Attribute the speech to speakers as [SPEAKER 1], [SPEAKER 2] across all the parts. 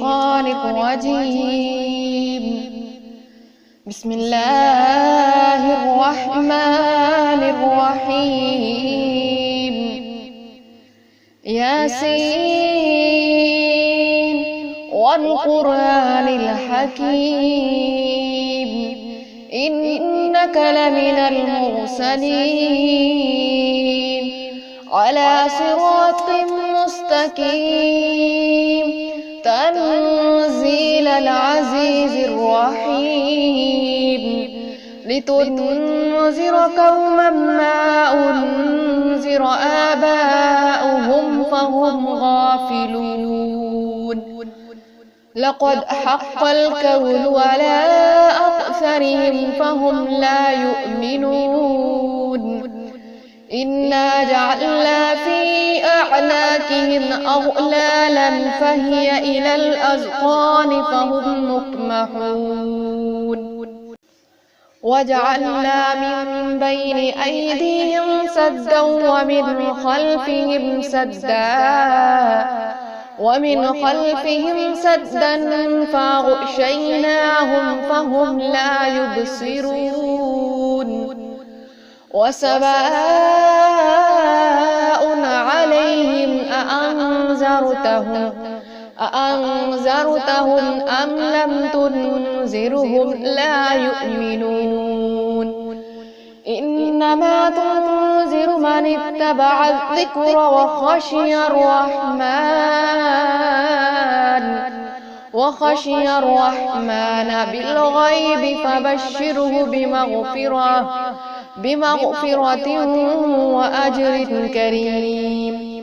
[SPEAKER 1] الشيطان الرجيم. بسم الله الرحمن الرحيم. ياسين والقرآن الحكيم إنك لمن المرسلين على صراط مستقيم تنزيل العزيز الرحيم لتنذر قوما ما أنذر آباؤهم فهم غافلون لقد حق القول على أكثرهم فهم لا يؤمنون إنا جعلنا في أعناقهم أغلالا فهي إلى الأذقان فهم مقمحون وجعلنا من بين أيديهم سدا ومن خلفهم سدا فأغشيناهم فهم لا يبصرون وسواء عليهم أأنذرتهم أم لم تنذرهم لا يؤمنون إنما تنذر من اتبع الذكر وخشي الرحمن بالغيب فبشره بمغفرة وأجر كريم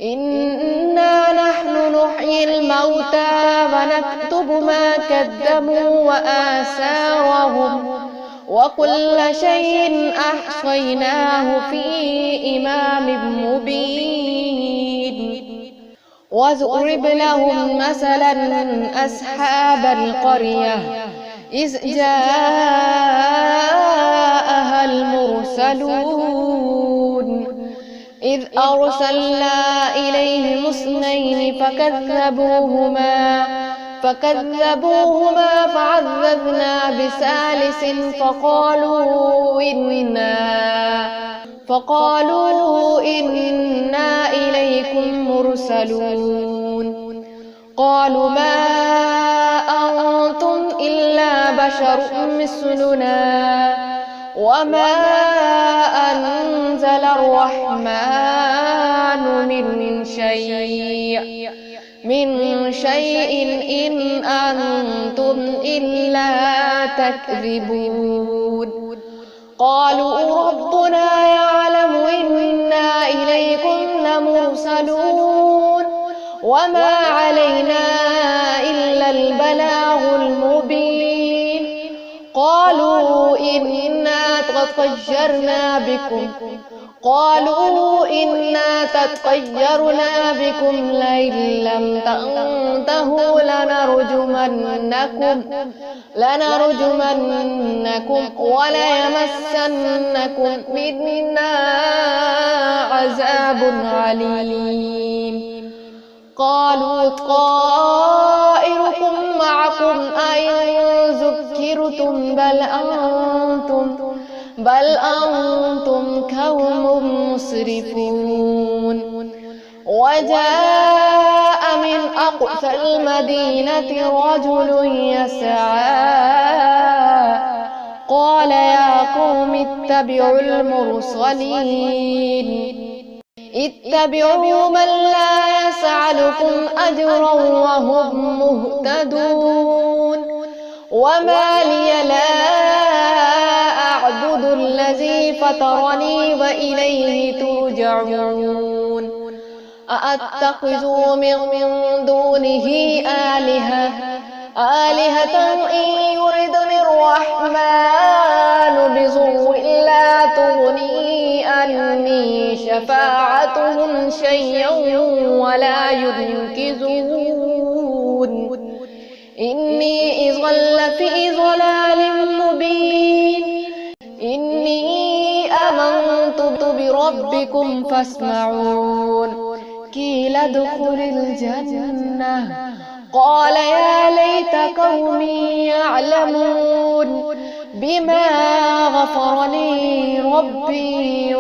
[SPEAKER 1] إنا نحن نحيي الموتى ونكتب ما قدموا وآثارهم وكل شيء أحصيناه في إمام مبين واضرب لهم مثلا أصحاب القرية إذ جاءها المرسلون إذ أرسلنا إليهم اثنين فكذبوهما فعززنا بثالث فقالوا إنا إليكم مرسلون قالوا ما أنتم إلا بشر مثلنا وما أنزل الرحمن من شيء إن أنتم إلا تكذبون قالوا ربنا يعلم إنا إليكم لمرسلون وما علينا إلا البلاغ المبين قالوا إنا تطيرنا بكم لئن لم تنتهوا لنرجمنكم وليمسنكم منا عذاب عليم قالوا طائركم معكم أئن ذكرتم بل أنتم قوم مسرفون وجاء من أقصى المدينة رجل يسعى قال يا قوم اتبعوا من لا يسألكم أجرا وهم مهتدون وما لي لا أعبد الذي فطرني وإليه ترجعون أأتخذ من دونه آلهة إن يردني الرحمن بضر لا تغني عني شفاعتهم شيئا ولا ينقذون إني إذا لفي ضلال مبين إني آمنت بربكم فاسمعون قيل ادخل الجنة قال يا ليت قومي يعلمون بما غفر لي ربي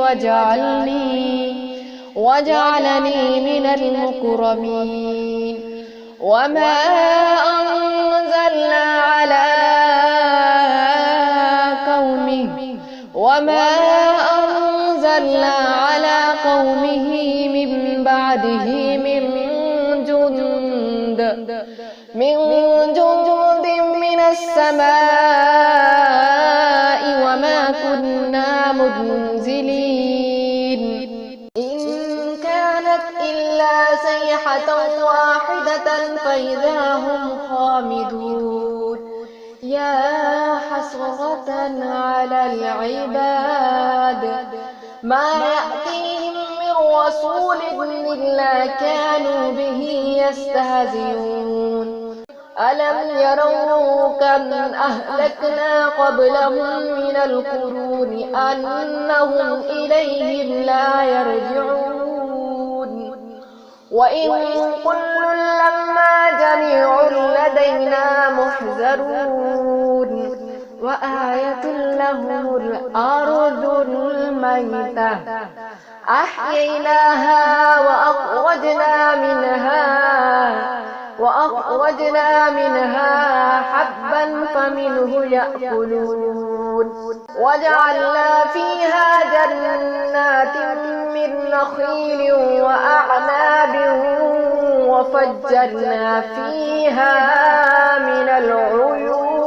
[SPEAKER 1] وجعلني من المكرمين. وما أنزلنا على قومه من بعده من جند من السماء وما كنا منزلين إن كانت إلا صيحة واحدة فإذا هم خامدون. يا حسرة على العباد ما يأتيهم من رسول إلا كانوا به يستهزئون. ألم يروا كم أهلكنا قبلهم من القرون أنهم إليهم لا يرجعون. وإن كل لما جميع لدينا محذرون. وآية لهم الأرض الميتة أحييناها وأخرجنا منها حبا فمنه يأكلون. وجعلنا فيها جنات من نخيل وأعناب وفجرنا فيها من العيون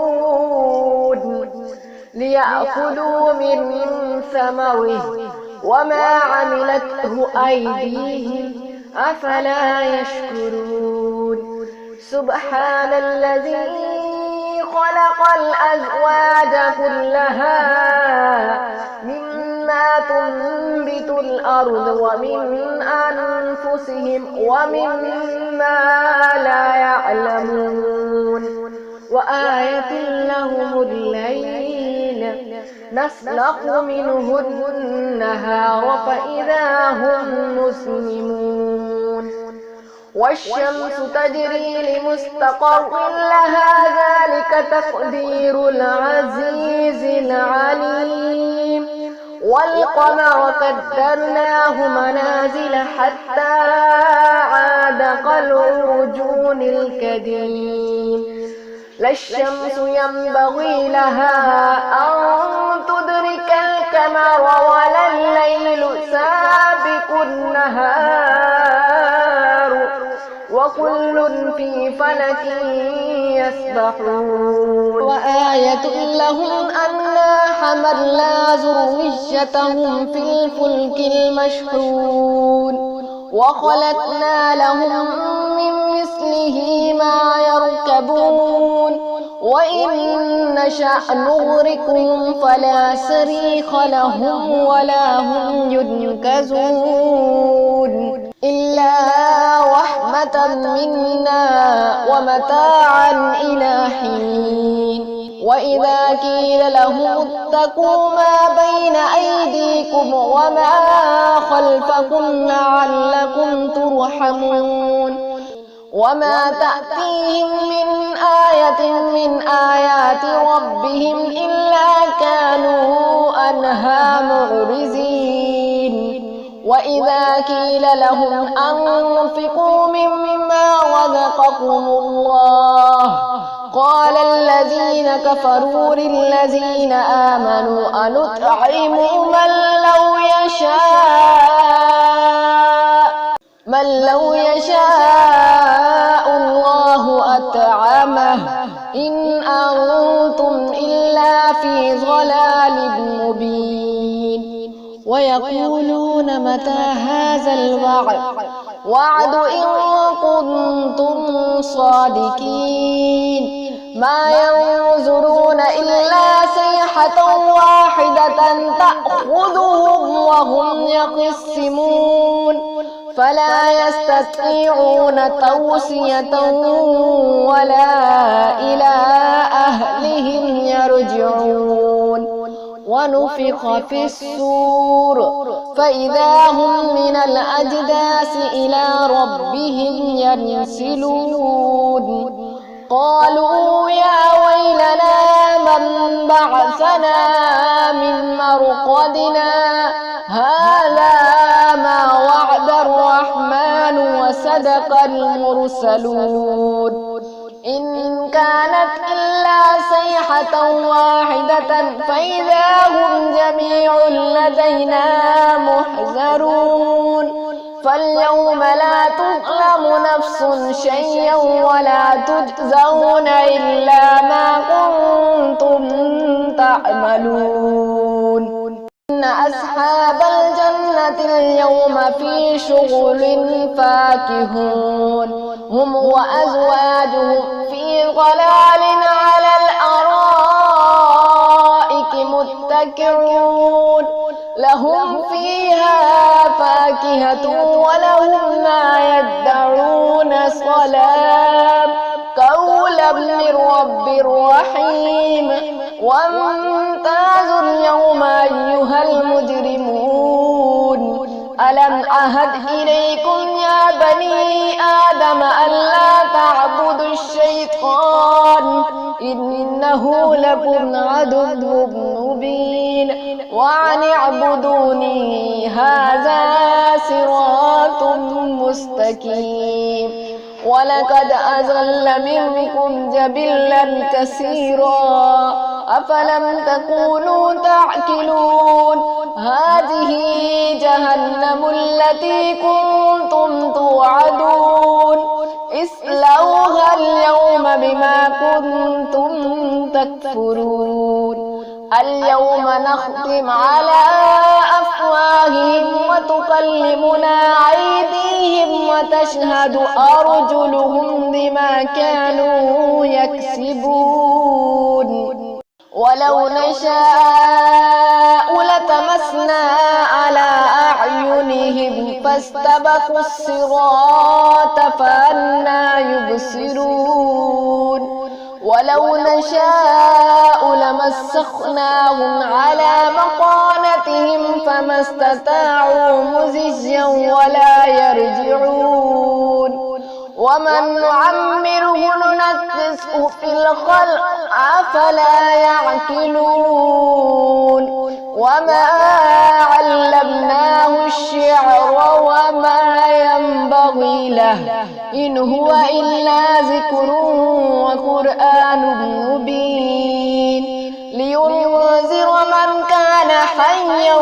[SPEAKER 1] ليأكلوا من ثمره وما عملته أيديهم أفلا يشكرون. سبحان الذي خلق الأزواج كلها مما تنبت الأرض ومن أنفسهم ومما لا يعلمون. وآية لهم الليل نسلخ منه النهار فإذا هم مسلمون. والشمس تجري لمستقر لها ذلك تقدير العزيز العليم. والقمر قدرناه منازل حتى عاد كالعرجون القديم. لا الشمس ينبغي لها أن تدرك القمر ولا الليل سابق النهار وكل في فلك يسبحون. وآية لهم أنا حملنا ذريتهم في الفلك المشحون وخلقنا لهم من مثله ما يركبون. وإن نشأ نغرقهم فلا صريخ لهم ولا هم ينقذون إلا رحمة منا ومتاعا إلى حين. وإذا قيل لهم اتقوا ما بين أيديكم وما خلفكم لعلكم ترحمون. وما تأتيهم من آية من آيات ربهم إلا كانوا عنها معرضين. وإذا قيل لهم أنفقوا مما رزقكم الله قال الذين كفروا للذين آمنوا أنطعم من لو يشاء الله أطعمه إن أنتم إلا في ضلال مبين. ويقولون متى هذا الوعد إن كنتم صادقين. ما ينظرون إلا صيحة واحدة تأخذهم وهم يخصمون فلا يستطيعون توصية ولا إلى أهلهم يرجعون. ونفخ في الصور فإذا هم من الأجداث إلى ربهم ينسلون قالوا يا ويلنا من بعثنا من مرقدنا هذا ما وعد الرحمن وصدق المرسلون إن كانت إلا صيحة واحدة فإذا هم جميع لدينا محضرون فاليوم لا تظلم نفس شيئا ولا تجزون إلا ما كنتم تعملون إن أصحاب الجنة اليوم في شغل فاكهون هم وأزواجهم في ظلال على الأرائك متكئون لهم فيها فاكهة ولهم ما يدعون سلام قولا من رب رحيم وامتازوا اليوم أيها المجرمون ألم أعهد إليكم يا بني آدم ألا تعبدوا الشيطان إنه لكم عدو مبين وأن اعبدوني هذا صراط مستقيم ولقد أضل منكم جبلا كثيرا أفلم تكونوا تعقلون هذه جهنم التي كنتم توعدون اصلوها اليوم بما كنتم تكفرون اليوم نختم على أفواههم وتكلمنا أيديهم وتشهد أرجلهم بما كانوا يكسبون ولو نشاء لطمسنا على أعينهم فاستبقوا الصراط فأنى يبصرون ولو نشاء لمسخناهم على مكانتهم فما استطاعوا مضيا ولا يرجعون ومن نعمره ننكسه في الخلق أفلا يعقلون وما علمناه الشعر وما ينبغي له إن هو إلا ذكر وقرآن مبين لينذر من كان حيا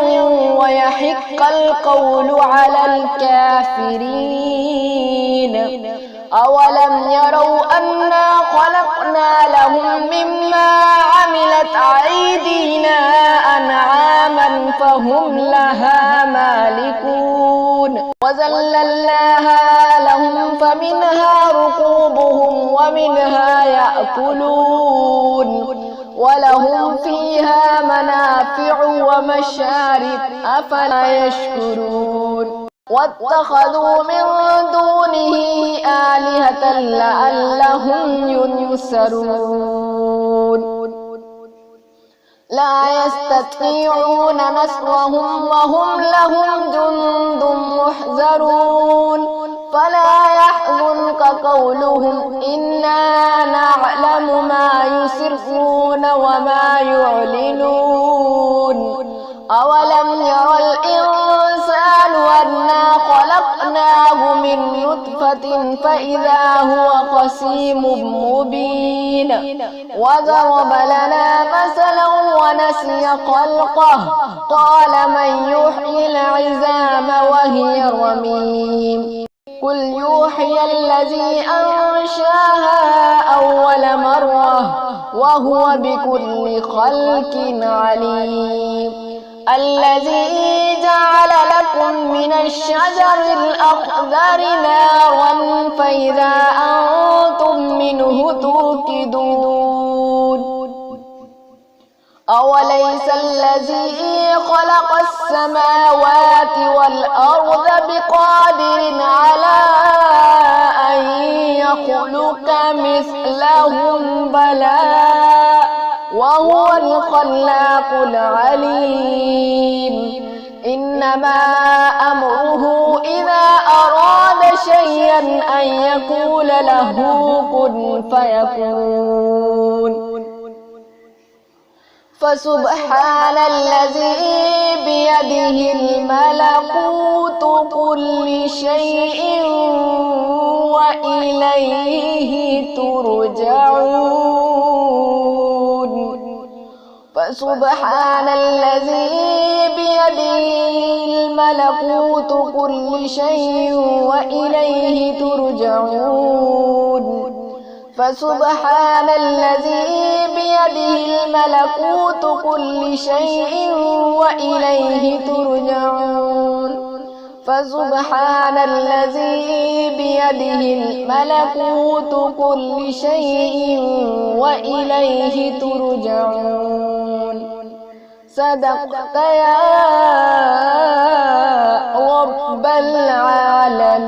[SPEAKER 1] ويحق القول على الكافرين أولم يروا أنا خلقنا لهم مما عملت أيدينا أنعاما فهم لها مالكون وذللناها لهم فمنها ركوبهم ومنها يأكلون ولهم فيها منافع ومشارب أفلا يشكرون واتخذوا من دونه آلهة لعلهم ينصرون لا يستطيعون نصرهم وهم لهم جند محضرون فلا يحزنك قولهم إنا نعلم ما يسرون وما يعلنون أولم يرى الإنسان أنا خلقناه من نطفة فإذا هو خصيم مبين وضرب لنا مثلا ونسي خلقه قال من يحيي العظام وهي رميم قل يوحي الذي أنشاها أول مرة وهو بكل خلق عليم الذي جعل لكم من الشجر الأخضر نارا فإذا أنتم منه توقدون أوليس الذي خلق السماوات والأرض بقادر على أن يخلق مثلهم بلى وهو الخلاق العليم إنما أمره إذا أراد شيئا أن يقول له كن فيكون فسبحان الذي بيده الملكوت كل شيء وإليه ترجعون فسبحان الذي بيده الملكوت كل شيء وإليه ترجعون فسبحان الذي بيده الملكوت كل شيء وإليه ترجعون فسبحان الذي بيده الملكوت كل شيء وإليه ترجعون صدقت يا رب العالمين.